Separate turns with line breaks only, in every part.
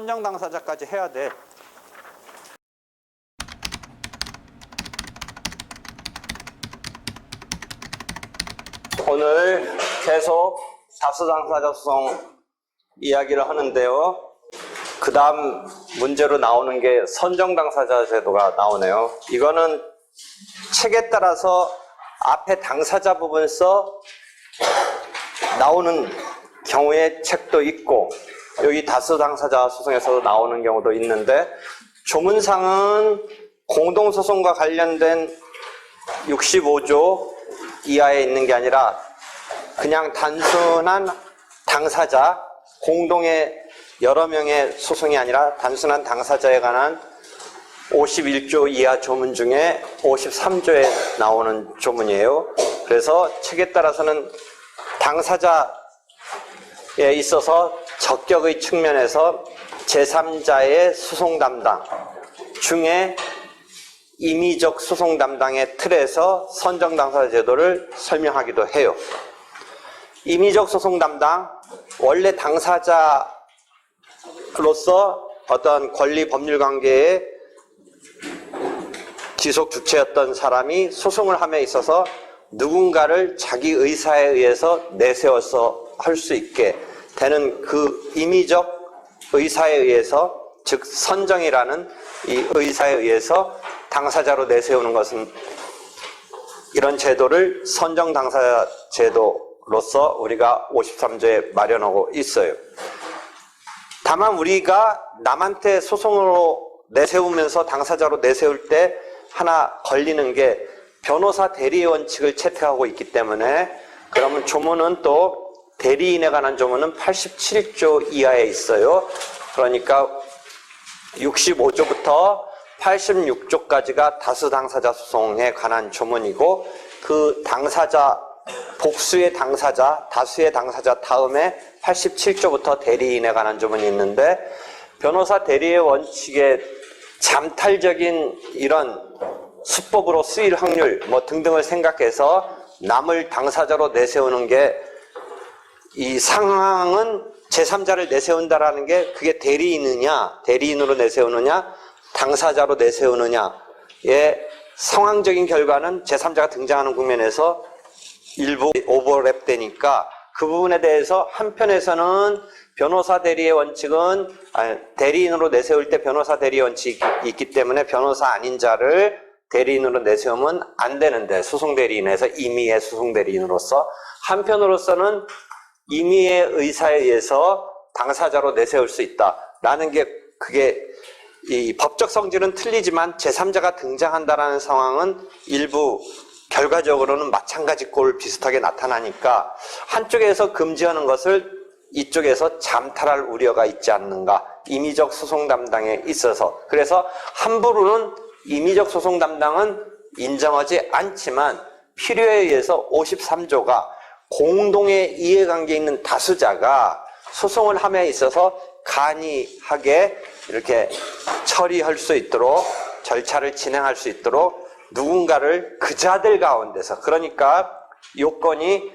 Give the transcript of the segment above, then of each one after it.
선정 당사자까지 해야 돼. 오늘 계속 다수 당사자 소송 이야기를 하는데요. 그 다음 문제로 나오는 게 선정 당사자 제도가 나오네요. 이거는 책에 따라서 앞에 당사자 부분 써 나오는 경우의 책도 있고 여기 다수 당사자 소송에서도 나오는 경우도 있는데 조문상은 공동소송과 관련된 65조 이하에 있는 게 아니라 그냥 단순한 당사자, 공동의 여러 명의 소송이 아니라 단순한 당사자에 관한 51조 이하 조문 중에 53조에 나오는 조문이에요. 그래서 책에 따라서는 당사자에 있어서 적격의 측면에서 제3자의 소송 담당 중에 임의적 소송 담당의 틀에서 선정 당사자 제도를 설명하기도 해요. 임의적 소송 담당, 원래 당사자로서 어떤 권리 법률 관계에 지속 주체였던 사람이 소송을 함에 있어서 누군가를 자기 의사에 의해서 내세워서 할 수 있게 되는 그 임의적 의사에 의해서, 즉 선정이라는 이 의사에 의해서 당사자로 내세우는 것은 이런 제도를 선정 당사자 제도로서 우리가 53조에 마련하고 있어요. 다만 우리가 남한테 소송으로 내세우면서 당사자로 내세울 때 하나 걸리는 게 변호사 대리의 원칙을 채택하고 있기 때문에, 그러면 조문은 또 대리인에 관한 조문은 87조 이하에 있어요. 그러니까 65조부터 86조까지가 다수 당사자 소송에 관한 조문이고, 그 당사자, 복수의 당사자, 다수의 당사자 다음에 87조부터 대리인에 관한 조문이 있는데, 변호사 대리의 원칙의 잠탈적인 이런 수법으로 쓰일 확률 뭐 등등을 생각해서 남을 당사자로 내세우는 게, 이 상황은 제3자를 내세운다라는 게 그게 대리인이냐, 대리인으로 내세우느냐, 당사자로 내세우느냐의 상황적인 결과는 제3자가 등장하는 국면에서 일부 오버랩 되니까 그 부분에 대해서 한편에서는 변호사 대리의 원칙은 대리인으로 내세울 때 변호사 대리의 원칙이 있기 때문에 변호사 아닌 자를 대리인으로 내세우면 안 되는데, 소송 대리인에서 임의의 소송 대리인으로서, 한편으로서는 임의의 의사에 의해서 당사자로 내세울 수 있다라는 게, 그게 이 법적 성질은 틀리지만 제3자가 등장한다라는 상황은 일부 결과적으로는 마찬가지 꼴 비슷하게 나타나니까 한쪽에서 금지하는 것을 이쪽에서 잠탈할 우려가 있지 않는가, 임의적 소송 담당에 있어서. 그래서 함부로는 임의적 소송 담당은 인정하지 않지만 필요에 의해서 53조가 공동의 이해관계에 있는 다수자가 소송을 함에 있어서 간이하게 이렇게 처리할 수 있도록, 절차를 진행할 수 있도록 누군가를 그 자들 가운데서, 그러니까 요건이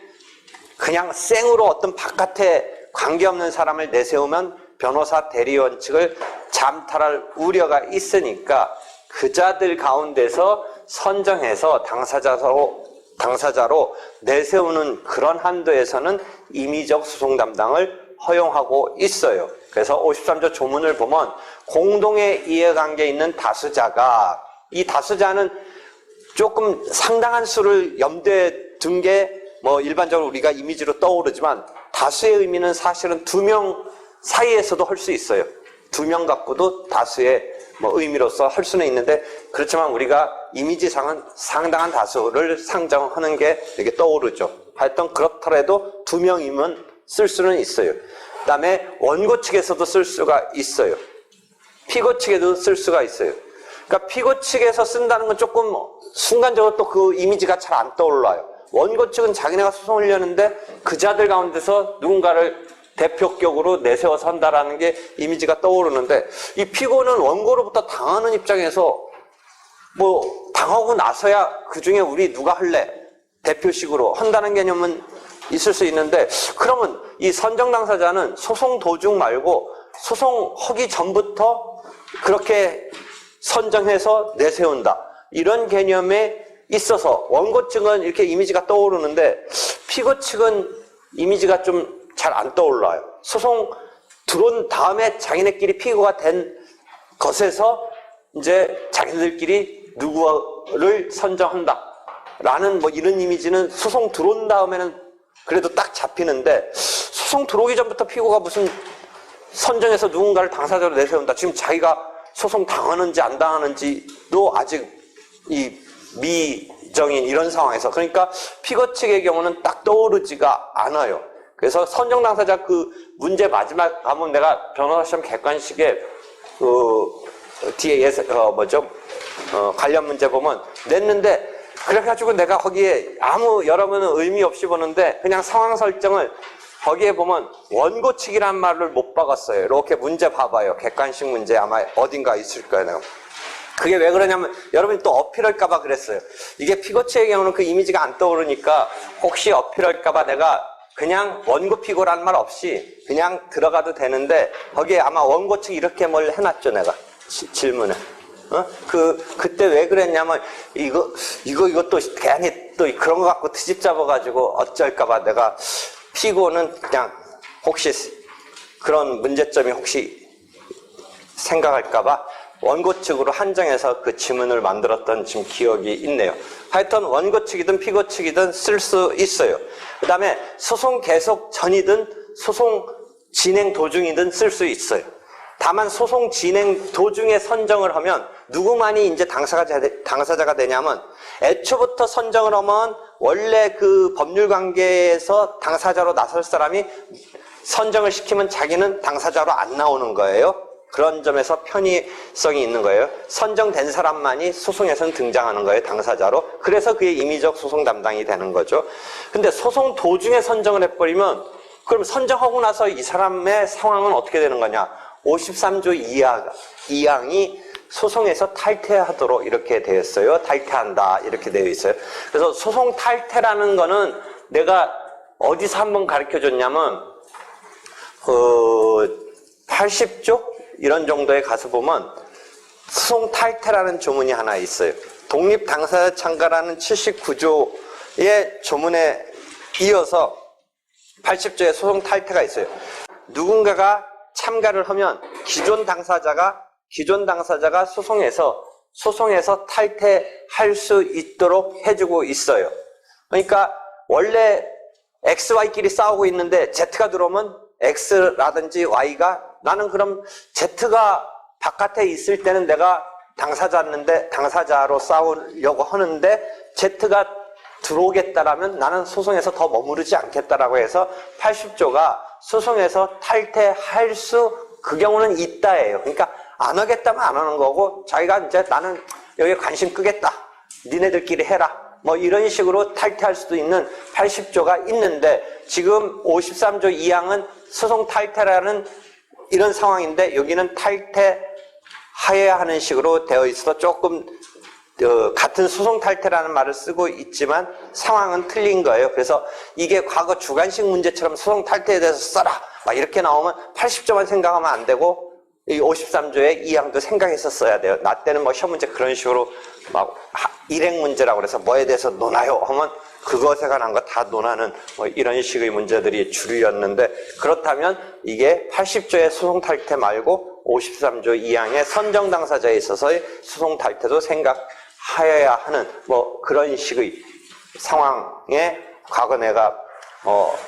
그냥 생으로 어떤 바깥에 관계없는 사람을 내세우면 변호사 대리 원칙을 잠탈할 우려가 있으니까 그 자들 가운데서 선정해서 당사자로 내세우는 그런 한도에서는 임의적 소송 담당을 허용하고 있어요. 그래서 53조 조문을 보면 공동의 이해관계에 있는 다수자가, 이 다수자는 조금 상당한 수를 염두에 둔 게 뭐 일반적으로 우리가 이미지로 떠오르지만, 다수의 의미는 사실은 2명 사이에서도 할 수 있어요. 2명 갖고도 다수의 뭐 의미로서 할 수는 있는데, 그렇지만 우리가 이미지상은 상당한 다수를 상정하는 게 이렇게 떠오르죠. 하여튼 그렇더라도 2명이면 쓸 수는 있어요. 그 다음에 원고 측에서도 쓸 수가 있어요. 피고 측에도 쓸 수가 있어요. 그러니까 피고 측에서 쓴다는 건 조금 순간적으로 또 그 이미지가 잘 안 떠올라요. 원고 측은 자기네가 소송을 하려는데 그 자들 가운데서 누군가를 대표격으로 내세워서 한다라는 게 이미지가 떠오르는데, 이 피고는 원고로부터 당하는 입장에서 뭐 당하고 나서야 그 중에 우리 누가 할래? 대표식으로 한다는 개념은 있을 수 있는데, 그러면 이 선정 당사자는 소송 도중 말고 소송하기 전부터 그렇게 선정해서 내세운다. 이런 개념에 있어서 원고 측은 이렇게 이미지가 떠오르는데 피고 측은 이미지가 좀 잘 안 떠올라요. 소송 들어온 다음에 자기네끼리 피고가 된 것에서 이제 자기들끼리 누구를 선정한다. 라는 뭐 이런 이미지는 소송 들어온 다음에는 그래도 딱 잡히는데 소송 들어오기 전부터 피고가 무슨 선정해서 누군가를 당사자로 내세운다. 지금 자기가 소송 당하는지 안 당하는지도 아직 이 미정인 이런 상황에서 그러니까 피고 측의 경우는 딱 떠오르지가 않아요. 그래서 선정 당사자 그 문제 마지막 가면 내가 변호사 시험 객관식에 뒤에 관련 문제 보면 냈는데 그래가지고 내가 거기에 아무 여러분은 의미 없이 보는데 그냥 상황 설정을 거기에 보면 원고 측이란 말을 못 박았어요. 이렇게 문제 봐봐요. 객관식 문제 아마 어딘가 있을 거예요. 내가. 그게 왜 그러냐면 여러분이 또 어필할까봐 그랬어요. 이게 피고 측의 경우는 그 이미지가 안 떠오르니까 혹시 어필할까봐 내가 그냥 원고 피고라는 말 없이 그냥 들어가도 되는데 거기에 아마 원고 측 이렇게 뭘 해놨죠 내가 질문에. 그때 왜 그랬냐면 이것도 괜히 또 그런 거 갖고 트집 잡아가지고 어쩔까봐 내가 피고는 그냥 혹시 그런 문제점이 혹시 생각할까봐 원고 측으로 한정해서 그 지문을 만들었던 지금 기억이 있네요. 하여튼 원고 측이든 피고 측이든 쓸 수 있어요. 그 다음에 소송 계속 전이든 소송 진행 도중이든 쓸 수 있어요. 다만 소송 진행 도중에 선정을 하면 누구만이 이제 당사자가 되냐면 애초부터 선정을 하면 원래 그 법률 관계에서 당사자로 나설 사람이 선정을 시키면 자기는 당사자로 안 나오는 거예요. 그런 점에서 편의성이 있는 거예요. 선정된 사람만이 소송에서는 등장하는 거예요. 당사자로. 그래서 그게 임의적 소송 담당이 되는 거죠. 근데 소송 도중에 선정을 해버리면 그럼 선정하고 나서 이 사람의 상황은 어떻게 되는 거냐. 53조 2항이 소송에서 탈퇴하도록 이렇게 되어 있어요. 탈퇴한다 이렇게 되어 있어요. 그래서 소송 탈퇴라는 거는 내가 어디서 한번 가르쳐줬냐면 80조 이런 정도에 가서 보면 소송 탈퇴라는 조문이 하나 있어요. 독립 당사자 참가라는 79조의 조문에 이어서 80조에 소송 탈퇴가 있어요. 누군가가 참가를 하면 기존 당사자가 소송에서 탈퇴할 수 있도록 해주고 있어요. 그러니까 원래 XY끼리 싸우고 있는데 Z가 들어오면 X라든지 Y가 나는 그럼 Z가 바깥에 있을 때는 내가 당사자로 싸우려고 하는데 Z가 들어오겠다라면 나는 소송에서 더 머무르지 않겠다라고 해서 80조가 소송에서 탈퇴할 그 경우는 있다예요. 그러니까 안 하겠다면 안 하는 거고 자기가 이제 나는 여기에 관심 끄겠다. 니네들끼리 해라. 뭐 이런 식으로 탈퇴할 수도 있는 80조가 있는데 지금 53조 2항은 소송 탈퇴라는 이런 상황인데 여기는 탈퇴하여야 하는 식으로 되어 있어서 조금 같은 소송 탈퇴라는 말을 쓰고 있지만 상황은 틀린 거예요. 그래서 이게 과거 주관식 문제처럼 소송 탈퇴에 대해서 써라 막 이렇게 나오면 80조만 생각하면 안 되고 이 53조의 2항도 생각해서 써야 돼요. 나 때는 뭐 시험 문제 그런 식으로 막 일행 문제라고 그래서 뭐에 대해서 논하요 하면 그것에 관한 거 다 논하는 뭐 이런 식의 문제들이 주류였는데 그렇다면 이게 80조의 소송 탈퇴 말고 53조 2항의 선정 당사자에 있어서의 소송 탈퇴도 생각하여야 하는 뭐 그런 식의 상황에 과거 내가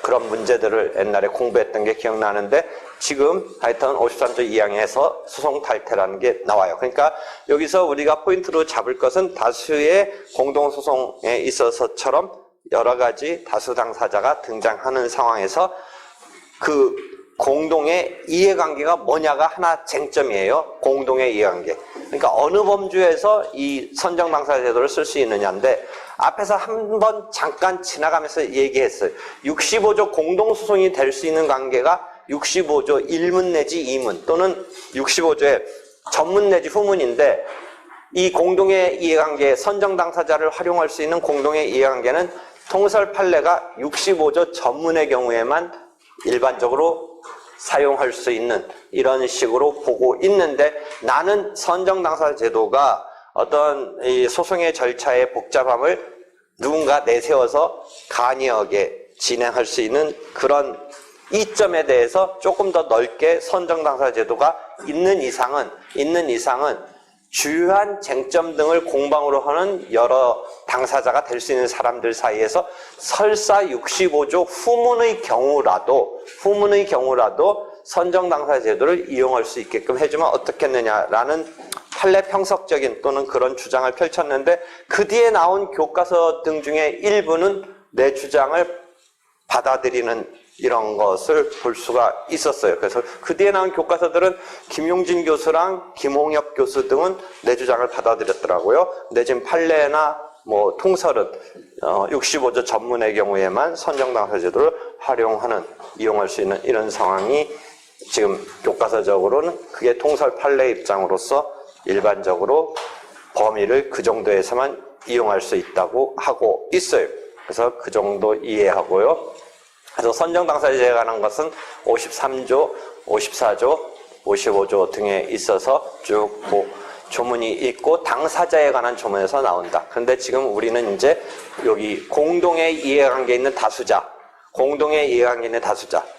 그런 문제들을 옛날에 공부했던 게 기억나는데 지금 하여튼 53조 2항에서 소송 탈퇴라는 게 나와요. 그러니까 여기서 우리가 포인트로 잡을 것은 다수의 공동소송에 있어서처럼 여러 가지 다수 당사자가 등장하는 상황에서 그 공동의 이해관계가 뭐냐가 하나 쟁점이에요. 공동의 이해관계. 그러니까 어느 범주에서 이 선정 당사자 제도를 쓸 수 있느냐인데 앞에서 한번 잠깐 지나가면서 얘기했어요. 65조 공동소송이 될 수 있는 관계가 65조 1문 내지 2문 또는 65조의 전문 내지 후문인데 이 공동의 이해관계, 선정 당사자를 활용할 수 있는 공동의 이해관계는 통설 판례가 65조 전문의 경우에만 일반적으로 사용할 수 있는 이런 식으로 보고 있는데, 나는 선정당사자 제도가 어떤 이 소송의 절차의 복잡함을 누군가 내세워서 간이하게 진행할 수 있는 그런 이점에 대해서 조금 더 넓게 선정당사자 제도가 있는 이상은 주요한 쟁점 등을 공방으로 하는 여러 당사자가 될 수 있는 사람들 사이에서 설사 65조 후문의 경우라도 선정당사자 제도를 이용할 수 있게끔 해주면 어떻겠느냐라는 판례 평석적인 또는 그런 주장을 펼쳤는데, 그 뒤에 나온 교과서 등 중에 일부는 내 주장을 받아들이는 이런 것을 볼 수가 있었어요. 그래서 그 뒤에 나온 교과서들은 김용진 교수랑 김홍엽 교수 등은 내 주장을 받아들였더라고요. 근데 지금 판례나 뭐 통설은 65조 전문의 경우에만 선정당사자 제도를 이용할 수 있는 이런 상황이 지금 교과서적으로는, 그게 통설 판례 입장으로서 일반적으로 범위를 그 정도에서만 이용할 수 있다고 하고 있어요. 그래서 그 정도 이해하고요. 그래서 선정당사자에 관한 것은 53조, 54조, 55조 등에 있어서 쭉 조문이 있고 당사자에 관한 조문에서 나온다. 그런데 지금 우리는 이제 여기 공동의 이해관계에 있는 다수자,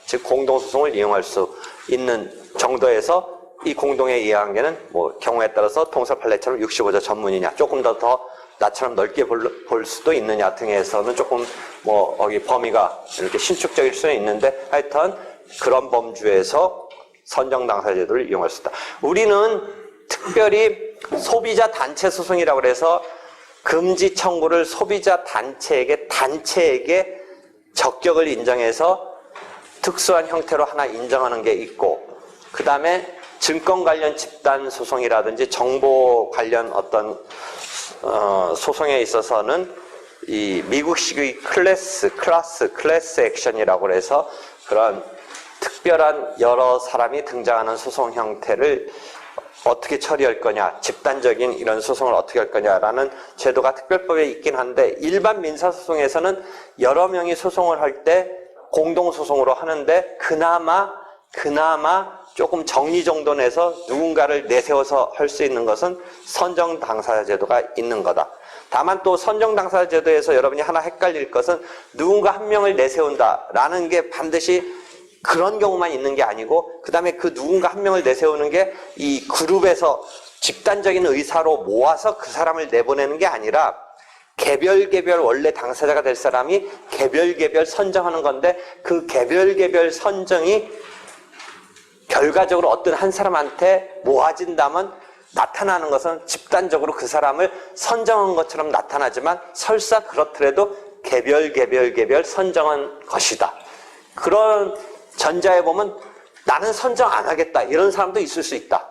즉 공동소송을 이용할 수 있는 정도에서, 이 공동의 이해관계는 뭐 경우에 따라서 통설 판례처럼 65조 전문이냐, 조금 더 나처럼 넓게 볼 수도 있느냐 등에서는 조금 뭐 여기 범위가 이렇게 신축적일 수는 있는데, 하여튼 그런 범주에서 선정당사자 제도를 이용할 수 있다. 우리는 특별히 소비자 단체 소송이라고 해서 금지 청구를 소비자 단체에게 적격을 인정해서 특수한 형태로 하나 인정하는 게 있고, 그 다음에 증권 관련 집단 소송이라든지 정보 관련 어떤 소송에 있어서는 이 미국식의 클래스 액션이라고 해서 그런 특별한 여러 사람이 등장하는 소송 형태를 어떻게 처리할 거냐, 집단적인 이런 소송을 어떻게 할 거냐라는 제도가 특별법에 있긴 한데, 일반 민사소송에서는 여러 명이 소송을 할 때 공동소송으로 하는데, 그나마 조금 정리 정도 내서 누군가를 내세워서 할 수 있는 것은 선정당사자 제도가 있는 거다. 다만 또 선정당사자 제도에서 여러분이 하나 헷갈릴 것은, 누군가 한 명을 내세운다라는 게 반드시 그런 경우만 있는 게 아니고, 그 다음에 그 누군가 한 명을 내세우는 게 이 그룹에서 집단적인 의사로 모아서 그 사람을 내보내는 게 아니라, 개별 원래 당사자가 될 사람이 개별 선정하는 건데, 그 개별 선정이 결과적으로 어떤 한 사람한테 모아진다면 나타나는 것은 집단적으로 그 사람을 선정한 것처럼 나타나지만, 설사 그렇더라도 개별 선정한 것이다. 그런 전자에 보면 나는 선정 안 하겠다 이런 사람도 있을 수 있다.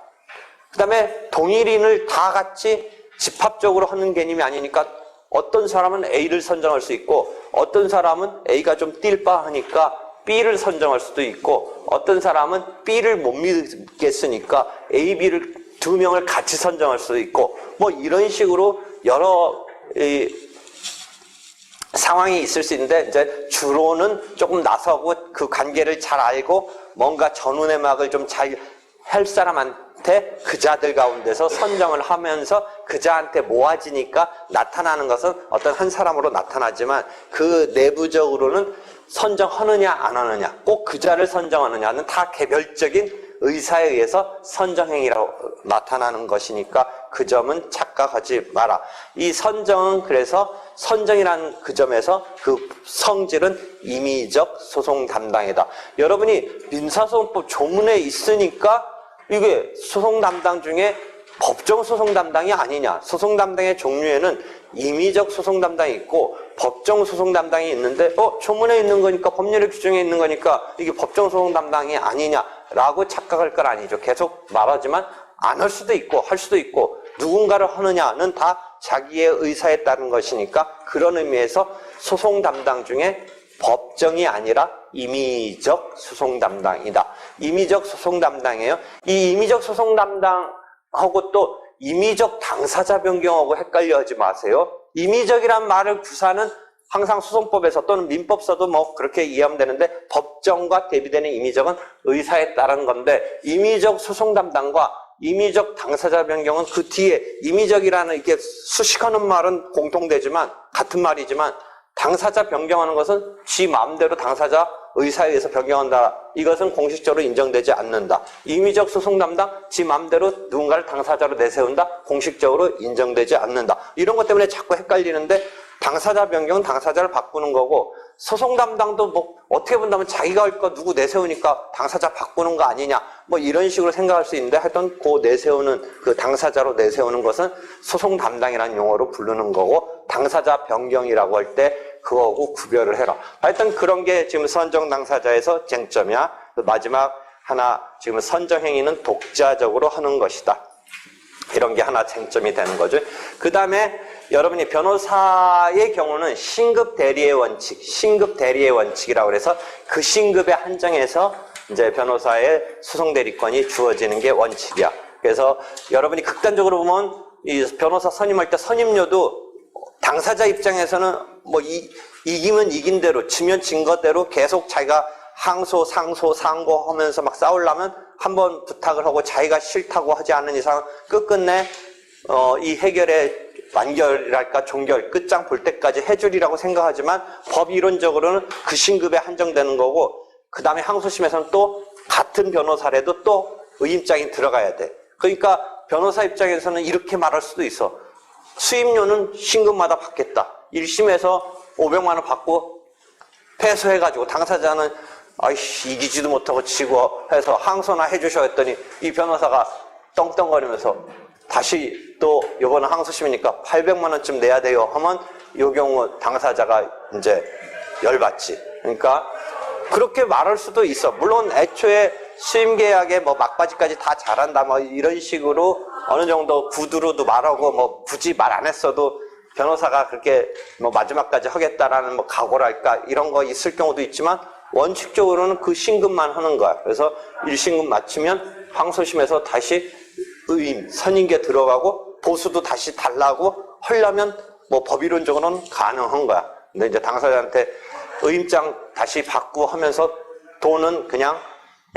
그 다음에 동일인을 다 같이 집합적으로 하는 개념이 아니니까, 어떤 사람은 A를 선정할 수 있고, 어떤 사람은 A가 좀 띨빠하니까 B를 선정할 수도 있고, 어떤 사람은 B를 못 믿겠으니까 A, B를 두 명을 같이 선정할 수도 있고, 뭐 이런 식으로 여러 상황이 있을 수 있는데, 이제 주로는 조금 나서고 그 관계를 잘 알고 뭔가 전운의 막을 좀 잘 할 사람한테 그자들 가운데서 선정을 하면서 그자한테 모아지니까 나타나는 것은 어떤 한 사람으로 나타나지만, 그 내부적으로는 선정하느냐 안 하느냐, 꼭 그자를 선정하느냐는 다 개별적인 의사에 의해서 선정행위라고 나타나는 것이니까 그 점은 착각하지 마라. 이 선정은 그래서 선정이라는 그 점에서 그 성질은 임의적 소송 담당이다. 여러분이 민사소송법 조문에 있으니까 이게 소송 담당 중에 법정 소송 담당이 아니냐. 소송 담당의 종류에는 임의적 소송 담당이 있고 법정 소송 담당이 있는데, 조문에 있는 거니까, 법률의 규정에 있는 거니까 이게 법정 소송 담당이 아니냐라고 착각할 건 아니죠. 계속 말하지만 안 할 수도 있고 할 수도 있고, 누군가를 하느냐는 다 자기의 의사에 따른 것이니까, 그런 의미에서 소송 담당 중에 법정이 아니라 임의적 소송 담당이다. 임의적 소송 담당이에요. 이 임의적 소송 담당하고 또 임의적 당사자 변경하고 헷갈려 하지 마세요. 임의적이란 말을 구사는 항상 소송법에서 또는 민법서도 뭐 그렇게 이해하면 되는데 법정과 대비되는 임의적은 의사에 따른 건데 임의적 소송 담당과 임의적 당사자 변경은 그 뒤에 임의적이라는 이게 수식하는 말은 공통되지만 같은 말이지만 당사자 변경하는 것은 지 마음대로 당사자 의사에 의해서 변경한다. 이것은 공식적으로 인정되지 않는다. 임의적 소송 담당, 지 마음대로 누군가를 당사자로 내세운다. 공식적으로 인정되지 않는다. 이런 것 때문에 자꾸 헷갈리는데 당사자 변경은 당사자를 바꾸는 거고 소송 담당도 뭐 어떻게 본다면 자기가 할 거 누구 내세우니까 당사자 바꾸는 거 아니냐 뭐 이런 식으로 생각할 수 있는데 하여튼 그 내세우는 그 당사자로 내세우는 것은 소송 담당이라는 용어로 부르는 거고 당사자 변경이라고 할 때 그거하고 구별을 해라. 하여튼 그런 게 지금 선정 당사자에서 쟁점이야. 마지막 하나 지금 선정 행위는 독자적으로 하는 것이다. 이런 게 하나 쟁점이 되는 거죠. 그 다음에 여러분이 변호사의 경우는 신급 대리의 원칙, 신급 대리의 원칙이라고 해서 그 신급에 한정해서 이제 변호사의 소송 대리권이 주어지는 게 원칙이야. 그래서 여러분이 극단적으로 보면 이 변호사 선임할 때 선임료도 당사자 입장에서는 뭐 이기면 이긴 대로, 지면 진 것대로 계속 자기가 항소, 상소, 상고 하면서 막 싸우려면 한번 부탁을 하고 자기가 싫다고 하지 않는 이상 끝끝내 이 해결의 완결이랄까 종결, 끝장 볼 때까지 해주리라고 생각하지만 법 이론적으로는 그 신급에 한정되는 거고 그 다음에 항소심에서는 또 같은 변호사라도 또 의임장이 들어가야 돼. 그러니까 변호사 입장에서는 이렇게 말할 수도 있어. 수임료는 신급마다 받겠다. 1심에서 500만 원 받고 패소해가지고 당사자는 아이씨 이기지도 못하고 지고 해서 항소나 해주셔 했더니 이 변호사가 떵떵거리면서 다시 또 이번에 항소심이니까 800만 원쯤 내야 돼요 하면 이 경우 당사자가 이제 열받지. 그러니까 그렇게 말할 수도 있어. 물론 애초에 수임계약에 뭐 막바지까지 다 잘한다 뭐 이런 식으로 어느 정도 구두로도 말하고 뭐 굳이 말 안 했어도 변호사가 그렇게 뭐 마지막까지 하겠다라는 뭐 각오랄까 이런 거 있을 경우도 있지만 원칙적으로는 그 신급만 하는 거야. 그래서 1신급 마치면 항소심에서 다시 의임, 선임계 들어가고 보수도 다시 달라고 하려면 뭐 법이론적으로는 가능한 거야. 근데 이제 당사자한테 의임장 다시 받고 하면서 돈은 그냥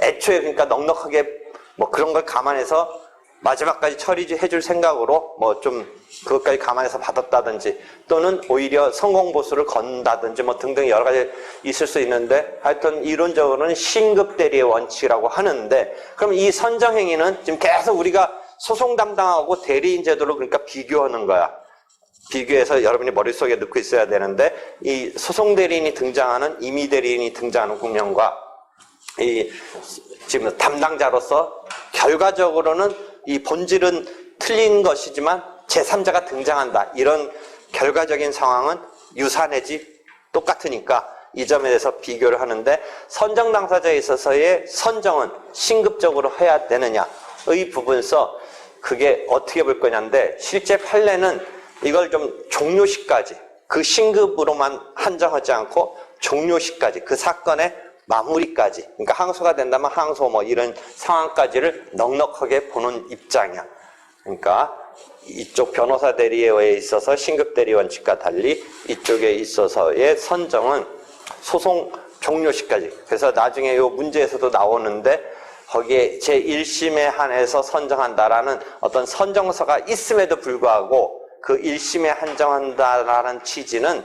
애초에 그러니까 넉넉하게 뭐 그런 걸 감안해서 마지막까지 처리해줄 생각으로 뭐 좀 그것까지 감안해서 받았다든지 또는 오히려 성공보수를 건다든지 뭐 등등 여러 가지 있을 수 있는데 하여튼 이론적으로는 신급 대리의 원칙이라고 하는데 그럼 이 선정행위는 지금 계속 우리가 소송 담당하고 대리인 제도로 그러니까 비교하는 거야. 비교해서 여러분이 머릿속에 넣고 있어야 되는데 이 소송 대리인이 등장하는 임의 대리인이 등장하는 국면과 이 지금 담당자로서 결과적으로는 이 본질은 틀린 것이지만 제3자가 등장한다. 이런 결과적인 상황은 유사 내지 똑같으니까 이 점에 대해서 비교를 하는데 선정 당사자에 있어서의 선정은 신급적으로 해야 되느냐의 부분서 그게 어떻게 볼 거냐인데 실제 판례는 이걸 좀 종료시까지 그 신급으로만 한정하지 않고 종료시까지 그 사건의 마무리까지 그러니까 항소가 된다면 항소 뭐 이런 상황까지를 넉넉하게 보는 입장이야. 그러니까 이쪽 변호사 대리에 있어서 신급 대리 원칙과 달리 이쪽에 있어서의 선정은 소송 종료시까지. 그래서 나중에 이 문제에서도 나오는데 거기에 제1심에 한해서 선정한다라는 어떤 선정서가 있음에도 불구하고 그 1심에 한정한다라는 취지는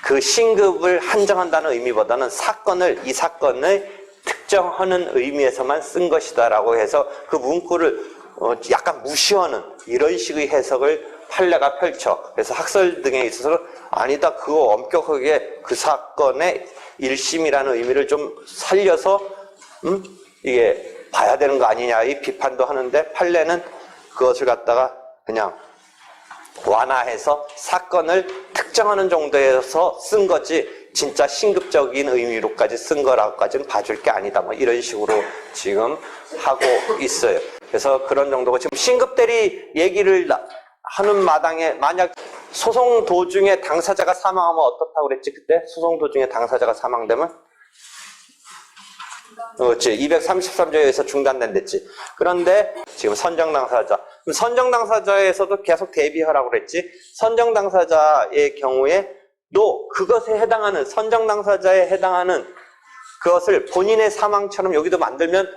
그 신급을 한정한다는 의미보다는 이 사건을 특정하는 의미에서만 쓴 것이다라고 해서 그 문구를 약간 무시하는 이런 식의 해석을 판례가 펼쳐. 그래서 학설 등에 있어서는 아니다, 그거 엄격하게 그 사건의 1심이라는 의미를 좀 살려서 이게 봐야 되는 거 아니냐 이 비판도 하는데 판례는 그것을 갖다가 그냥 완화해서 사건을 특정하는 정도에서 쓴 거지 진짜 신급적인 의미로까지 쓴 거라고까지는 봐줄 게 아니다 뭐 이런 식으로 지금 하고 있어요. 그래서 그런 정도고 지금 신급 대리 얘기를 하는 마당에 만약 소송 도중에 당사자가 사망하면 어떻다고 그랬지 그때? 소송 도중에 당사자가 사망되면? 그렇지. 233조에서 중단된댔지. 그런데 지금 선정 당사자. 선정 당사자에서도 계속 대비하라고 그랬지. 선정 당사자의 경우에 그것에 해당하는 선정 당사자에 해당하는 그것을 본인의 사망처럼 여기도 만들면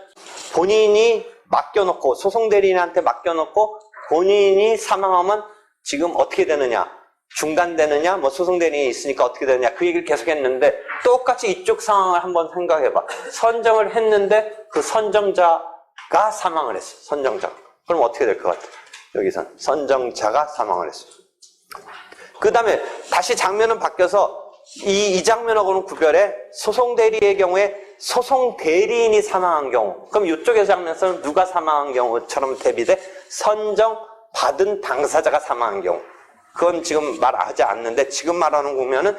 본인이 맡겨놓고 소송 대리인한테 맡겨놓고 본인이 사망하면 지금 어떻게 되느냐? 중단되느냐? 뭐 소송 대리인이 있으니까 어떻게 되느냐? 그 얘기를 계속 했는데 똑같이 이쪽 상황을 한번 생각해봐. 선정을 했는데 그 선정자가 사망을 했어. 선정자. 그럼 어떻게 될 것 같아? 여기선 선정자가 사망을 했어. 그 다음에 다시 장면은 바뀌어서 이 장면하고는 구별해 소송 대리의 경우에 소송 대리인이 사망한 경우. 그럼 이쪽의 장면에서는 누가 사망한 경우처럼 대비돼? 선정 받은 당사자가 사망한 경우. 그건 지금 말하지 않는데 지금 말하는 거면은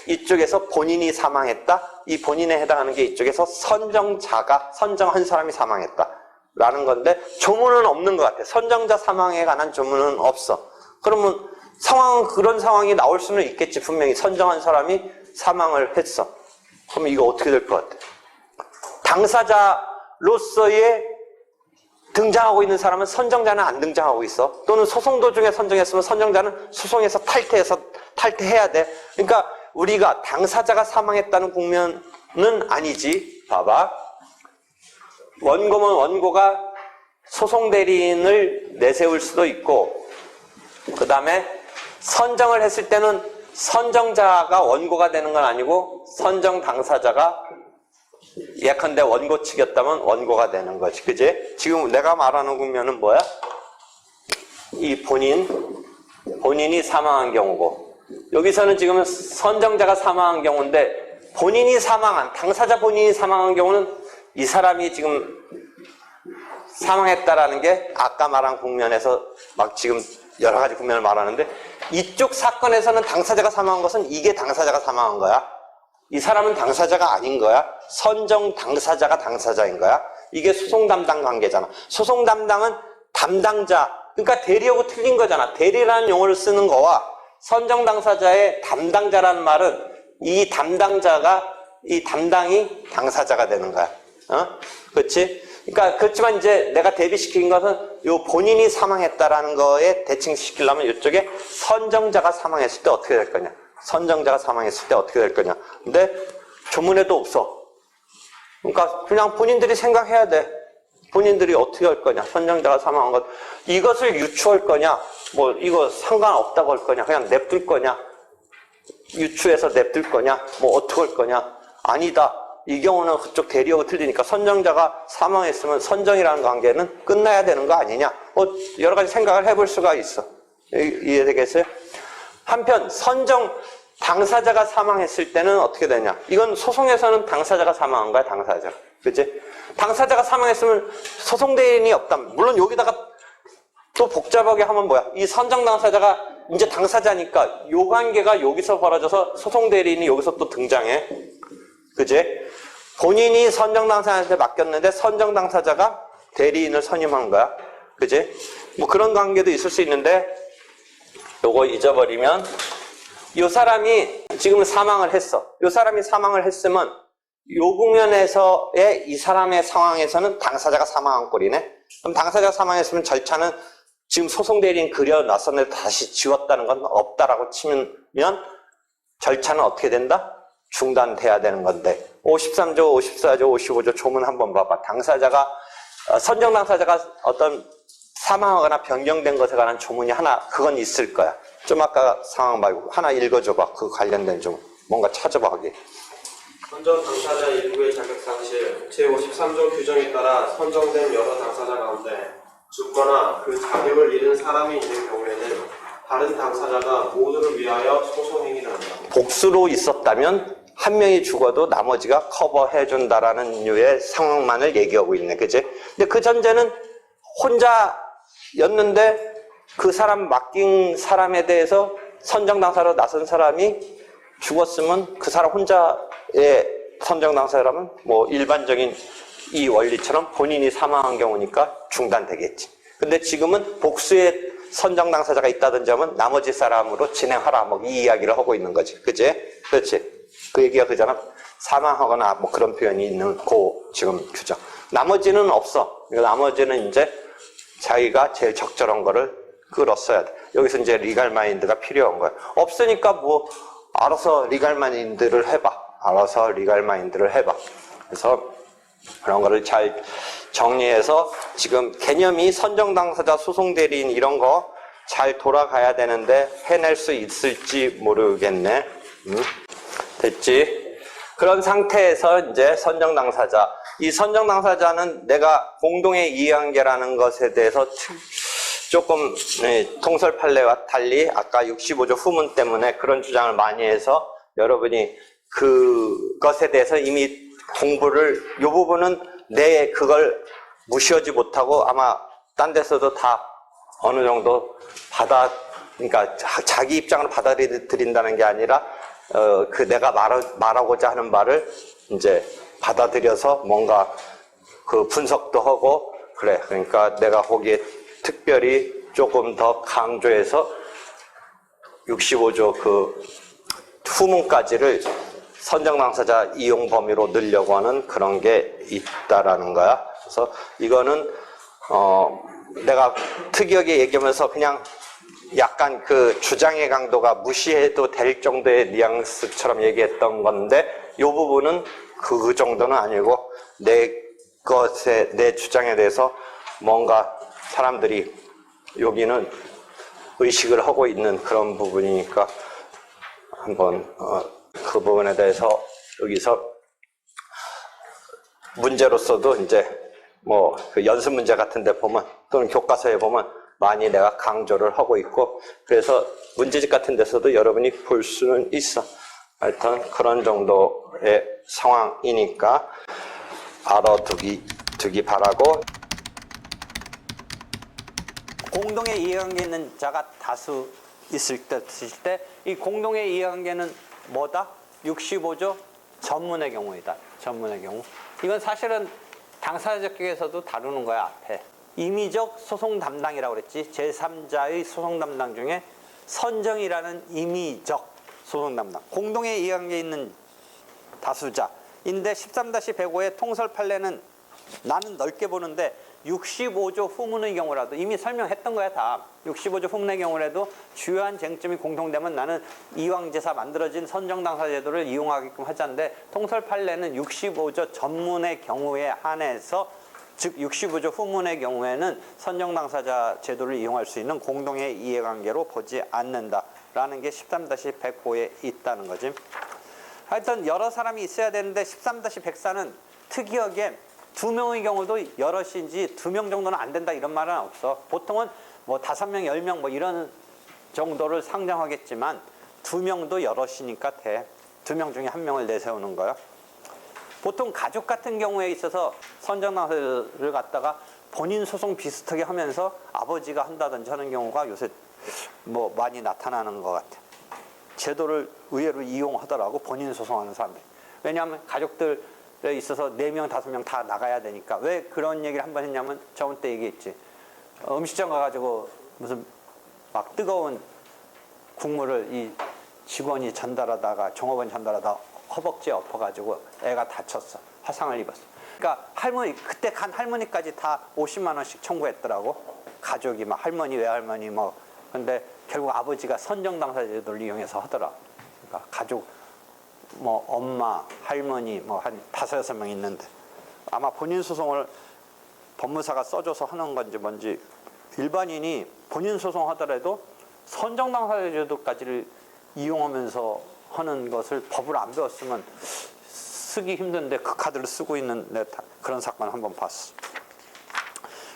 이쪽에서 본인이 사망했다. 이 본인에 해당하는 게 이쪽에서 선정한 사람이 사망했다. 라는 건데 조문은 없는 것 같아. 선정자 사망에 관한 조문은 없어. 그러면 그런 상황이 나올 수는 있겠지. 분명히 선정한 사람이 사망을 했어. 그럼 이거 어떻게 될 것 같아? 당사자로서의 등장하고 있는 사람은 선정자는 안 등장하고 있어. 또는 소송 도중에 선정했으면 선정자는 소송에서 탈퇴해야 돼. 그러니까 우리가 당사자가 사망했다는 국면은 아니지. 봐봐. 원고면 원고가 소송 대리인을 내세울 수도 있고, 그 다음에 선정을 했을 때는 선정자가 원고가 되는 건 아니고 선정 당사자가 예컨대 원고 측이었다면 원고가 되는 거지. 그지? 지금 내가 말하는 국면은 뭐야? 이 본인이 사망한 경우고, 여기서는 지금 선정자가 사망한 경우인데 당사자 본인이 사망한 경우는 이 사람이 지금 사망했다라는 게 아까 말한 국면에서 막 지금 여러 가지 국면을 말하는데, 이쪽 사건에서는 당사자가 사망한 것은 이게 당사자가 사망한 거야. 이 사람은 당사자가 아닌 거야. 선정 당사자가 당사자인 거야. 이게 소송 담당 관계잖아. 소송 담당은 담당자, 그러니까 대리하고 틀린 거잖아. 대리라는 용어를 쓰는 거와 선정 당사자의 담당자라는 말은 이 담당이 당사자가 되는 거야. 그렇지? 그러니까 그렇지만 이제 내가 대비시킨 것은 요 본인이 사망했다라는 거에 대칭시키려면 이쪽에 선정자가 사망했을 때 어떻게 될 거냐? 선정자가 사망했을 때 어떻게 될 거냐? 근데 조문에도 없어. 그러니까 그냥 본인들이 생각해야 돼. 본인들이 어떻게 할 거냐? 선정자가 사망한 것, 이것을 유추할 거냐? 뭐 이거 상관없다고 할 거냐? 그냥 냅둘 거냐? 유추해서 냅둘 거냐? 뭐 어떻게 할 거냐? 아니다. 이 경우는 그쪽 대리하고 틀리니까 선정자가 사망했으면 선정이라는 관계는 끝나야 되는 거 아니냐? 여러 가지 생각을 해볼 수가 있어. 이해되겠어요? 한편 선정 당사자가 사망했을 때는 어떻게 되냐? 이건 소송에서는 당사자가 사망한 거야, 당사자. 그치? 당사자가 사망했으면 소송 대리인이 없다. 물론 여기다가 또 복잡하게 하면 뭐야? 이 선정 당사자가 이제 당사자니까 요 관계가 여기서 벌어져서 소송 대리인이 여기서 또 등장해. 그치? 본인이 선정 당사자한테 맡겼는데 선정 당사자가 대리인을 선임한 거야. 그치? 뭐 그런 관계도 있을 수 있는데, 요거 잊어버리면, 요 사람이 지금 사망을 했어. 요 사람이 사망을 했으면 요 국면에서의 이 사람의 상황에서는 당사자가 사망한 꼴이네. 그럼 당사자가 사망했으면 절차는 지금 소송 대리인 그려놨었는데 다시 지웠다는 건 없다라고 치면 절차는 어떻게 된다? 중단돼야 되는 건데, 53조, 54조, 55조 조문 한번 봐봐. 선정 당사자가 어떤 사망하거나 변경된 것에 관한 조문이 하나, 그건 있을 거야. 좀 아까 상황 말고 하나 읽어줘봐. 그 관련된 좀 뭔가 찾아봐. 거기.
선정 당사자 일부의 자격 상실 제53조 규정에 따라 선정된 여러 당사자 가운데 죽거나 그 자격을 잃은 사람이 있는 경우에는 다른 당사자가 모두를 위하여 소송행위를 한다.
복수로 있었다면 한 명이 죽어도 나머지가 커버해준다라는 류의 상황만을 얘기하고 있네. 그치? 근데 그 전제는 혼자였는데 그 사람 맡긴 사람에 대해서 선정 당사로 나선 사람이 죽었으면 그 사람 혼자의 선정 당사라면 뭐 일반적인 이 원리처럼 본인이 사망한 경우니까 중단되겠지. 근데 지금은 복수의 선정 당사자가 있다든지 하면 나머지 사람으로 진행하라. 뭐 이 이야기를 하고 있는 거지. 그치? 그렇지? 그 얘기가 그잖아. 사망하거나 뭐 그런 표현이 있는 지금 규정. 나머지는 없어. 나머지는 이제 자기가 제일 적절한 거를 끌었어야 돼. 여기서 이제 리갈 마인드가 필요한 거야. 없으니까 뭐 알아서 리갈마인드를 해봐. 알아서 리갈마인드를 해봐. 그래서 그런 거를 잘 정리해서 지금 개념이 선정당사자, 소송대리인 이런 거 잘 돌아가야 되는데 해낼 수 있을지 모르겠네. 됐지? 그런 상태에서 이제 선정당사자. 이 선정당사자는 내가 공동의 이해관계라는 것에 대해서 조금 통설 판례와 달리 아까 65조 후문 때문에 그런 주장을 많이 해서 여러분이 그것에 대해서 이미 공부를 이 부분은 내 그걸 무시하지 못하고 아마 딴 데서도 다 어느 정도 그러니까 자기 입장을 받아들인다는 게 아니라 그 내가 말하고자 하는 말을 이제 받아들여서 뭔가 그 분석도 하고 그래. 그러니까 내가 거기에 특별히 조금 더 강조해서 65조 그 후문까지를 선정당사자 이용 범위로 넣으려고 하는 그런 게 있다라는 거야. 그래서 이거는 내가 특이하게 얘기하면서 그냥 약간 그 주장의 강도가 무시해도 될 정도의 뉘앙스처럼 얘기했던 건데 이 부분은 그 정도는 아니고 내 주장에 대해서 뭔가 사람들이 여기는 의식을 하고 있는 그런 부분이니까 한번 그 부분에 대해서 여기서 문제로서도 이제 뭐 그 연습 문제 같은 데 보면 또는 교과서에 보면 많이 내가 강조를 하고 있고 그래서 문제집 같은 데서도 여러분이 볼 수는 있어. 하여튼 그런 정도의 상황이니까 알아두기 바라고. 공동의 이해관계 있는 자가 다수 있을 때 이 공동의 이해관계는 뭐다? 65조 전문의 경우이다. 전문의 경우. 이건 사실은 당사자격에서도 다루는 거야. 앞에. 임의적 소송 담당이라고 그랬지. 제3자의 소송 담당 중에 선정이라는 임의적 소송 담당. 공동의 이해관계 있는 다수자인데 13-105의 통설 판례는 나는 넓게 보는데 65조 후문의 경우라도 이미 설명했던 거야 다. 65조 후문의 경우라도 주요한 쟁점이 공통되면 나는 이왕제사 만들어진 선정당사 제도를 이용하게끔 하자는데 통설 판례는 65조 전문의 경우에 한해서 즉 65조 후문의 경우에는 선정당사자 제도를 이용할 수 있는 공동의 이해관계로 보지 않는다라는 게 13-105에 있다는 거지. 하여튼 여러 사람이 있어야 되는데 13-104는 특이하게 2명의 경우도 여럿인지 2명 정도는 안 된다 이런 말은 없어. 보통은 뭐 5명, 10명 뭐 이런 정도를 상정하겠지만 2명도 여럿이니까 돼. 2명 중에 1명을 내세우는 거야. 보통 가족 같은 경우에 있어서 선정당사자를 갖다가 본인 소송 비슷하게 하면서 아버지가 한다든지 하는 경우가 요새 뭐 많이 나타나는 것 같아. 제도를 의외로 이용하더라고 본인 소송하는 사람들이. 왜냐하면 가족들 에 있어서 4명, 5명 다 나가야 되니까. 왜 그런 얘기를 한 번 했냐면 저번 때 얘기했지. 음식점 가가지고 무슨 막 뜨거운 국물을 이 직원이 전달하다가 종업원이 전달하다가 허벅지에 엎어가지고 애가 다쳤어. 화상을 입었어. 그러니까 할머니 그때 간 할머니까지 다 50만 원씩 청구했더라고. 가족이 막 할머니 외할머니 뭐. 근데 결국 아버지가 선정당사 제도를 이용해서 하더라. 그러니까 가족 뭐 엄마, 할머니 뭐 한 5-6명 있는데 아마 본인 소송을 법무사가 써줘서 하는 건지 뭔지 일반인이 본인 소송하더라도 선정당사자 제도까지를 이용하면서 하는 것을 법을 안 배웠으면 쓰기 힘든데 그 카드를 쓰고 있는 그런 사건을 한번 봤어.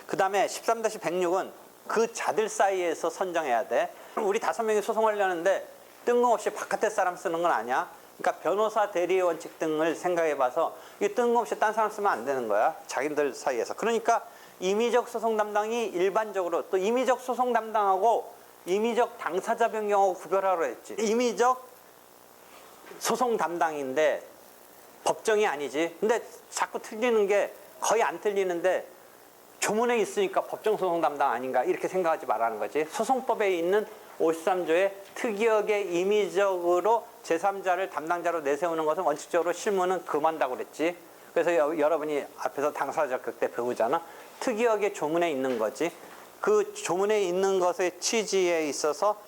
그 다음에 13-106은 그 자들 사이에서 선정해야 돼. 우리 5명이 소송하려는데 뜬금없이 바깥에 사람 쓰는 건 아니야. 그러니까 변호사 대리의 원칙 등을 생각해봐서 이게 뜬금없이 딴 사람 쓰면 안 되는 거야. 자기들 사이에서. 그러니까 임의적 소송 담당이 일반적으로 또 임의적 소송 담당하고 임의적 당사자 변경하고 구별하라고 했지. 임의적 소송 담당인데 법정이 아니지. 근데 자꾸 틀리는 게 거의 안 틀리는데 조문에 있으니까 법정 소송 담당 아닌가 이렇게 생각하지 말라는 거지. 소송법에 있는 53조에 특이하게 임의적으로 제3자를 담당자로 내세우는 것은 원칙적으로 실무는 금한다고 그랬지. 그래서 여러분이 앞에서 당사자격 때 배우잖아. 특이하게 조문에 있는 거지. 그 조문에 있는 것의 취지에 있어서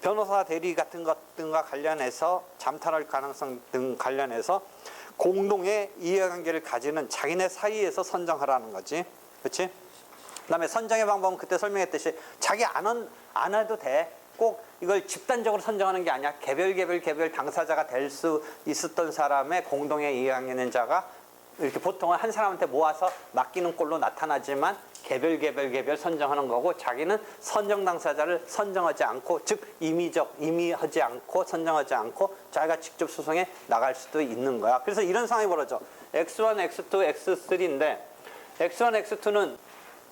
변호사 대리 같은 것 등과 관련해서 잠탈할 가능성 등 관련해서 공동의 이해관계를 가지는 자기네 사이에서 선정하라는 거지. 그렇지? 그다음에 선정의 방법은 그때 설명했듯이 자기 안 해도 돼. 꼭 이걸 집단적으로 선정하는 게 아니야. 개별 당사자가 될 수 있었던 사람의 공동의 이해관계는 자가 이렇게 보통은 한 사람한테 모아서 맡기는 꼴로 나타나지만 개별 선정하는 거고, 자기는 선정 당사자를 선정하지 않고, 즉 임의하지 않고 선정하지 않고 자기가 직접 소송에 나갈 수도 있는 거야. 그래서 이런 상황이 벌어져. X1, X2, X3인데 X1, X2는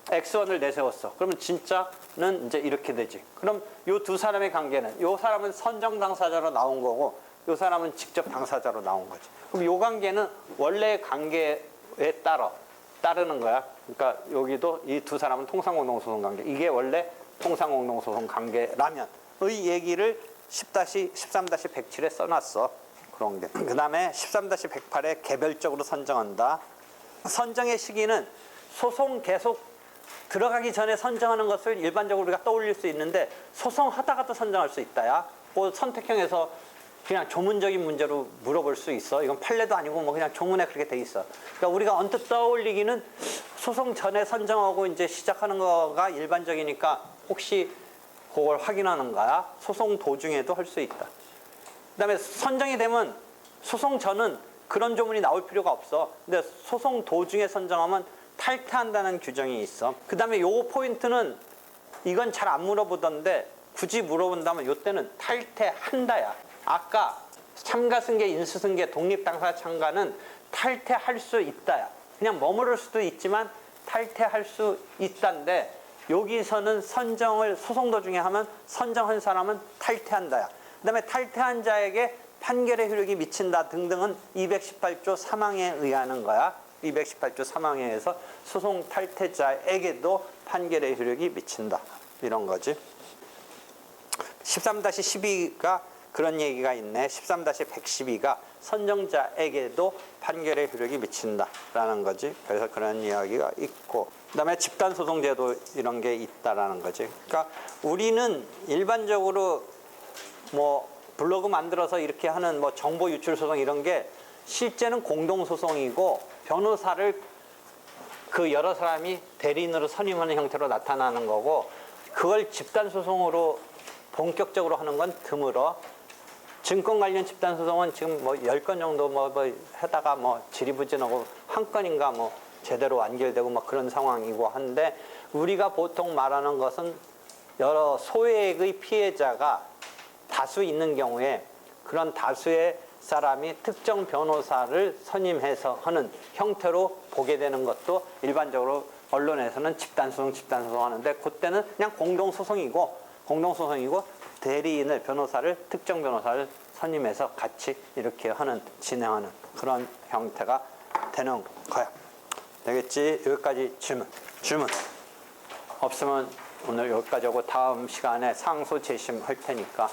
X1을 내세웠어. 그러면 진짜는 이제 이렇게 되지. 그럼 요 두 사람의 관계는, 요 사람은 선정 당사자로 나온 거고 요 사람은 직접 당사자로 나온 거지. 그럼 요 관계는 원래의 관계에 따르는 거야. 그러니까 여기도 이 두 사람은 통상공동소송 관계. 이게 원래 통상공동소송 관계라면 의 얘기를 13-107에 써놨어. 그런 게. 그 다음에 13-108에 개별적으로 선정한다. 선정의 시기는 소송 계속 들어가기 전에 선정하는 것을 일반적으로 우리가 떠올릴 수 있는데, 소송하다가도 선정할 수 있다야. 그 선택형에서 그냥 조문적인 문제로 물어볼 수 있어. 이건 판례도 아니고 뭐 그냥 조문에 그렇게 돼 있어. 그러니까 우리가 언뜻 떠올리기는 소송 전에 선정하고 이제 시작하는 거가 일반적이니까 혹시 그걸 확인하는 거야. 소송 도중에도 할 수 있다. 그다음에 선정이 되면 소송 전은 그런 조문이 나올 필요가 없어. 근데 소송 도중에 선정하면 탈퇴한다는 규정이 있어. 그 다음에 요 포인트는 이건 잘 안 물어보던데 굳이 물어본다면 요때는 탈퇴한다야. 아까 참가승계, 인수승계, 독립당사자 참가는 탈퇴할 수 있다야. 그냥 머무를 수도 있지만 탈퇴할 수 있다인데, 여기서는 선정을 소송 도중에 하면 선정한 사람은 탈퇴한다야. 그 다음에 탈퇴한 자에게 판결의 효력이 미친다 등등은 218조 3항에 의하는 거야. 218조 3항에 의해서 소송 탈퇴자에게도 판결의 효력이 미친다. 이런 거지. 13-12가 그런 얘기가 있네. 13-112가 선정자에게도 판결의 효력이 미친다라는 거지. 그래서 그런 이야기가 있고, 그다음에 집단소송제도 이런 게 있다라는 거지. 그러니까 우리는 일반적으로 뭐 블로그 만들어서 이렇게 하는 뭐 정보 유출 소송 이런 게 실제는 공동소송이고, 변호사를 그 여러 사람이 대리인으로 선임하는 형태로 나타나는 거고, 그걸 집단소송으로 본격적으로 하는 건 드물어. 증권 관련 집단소송은 지금 뭐 10건 정도 뭐 하다가 뭐 지리부진하고 한 건인가 뭐 제대로 완결되고 뭐 그런 상황이고 한데, 우리가 보통 말하는 것은 여러 소액의 피해자가 다수 있는 경우에 그런 다수의 사람이 특정 변호사를 선임해서 하는 형태로 보게 되는 것도 일반적으로 언론에서는 집단소송 하는데, 그때는 그냥 공동소송이고 대리인을, 특정 변호사를 선임해서 같이 이렇게 진행하는 그런 형태가 되는 거야. 되겠지? 여기까지 질문 없으면 오늘 여기까지 하고 다음 시간에 상소 재심 할 테니까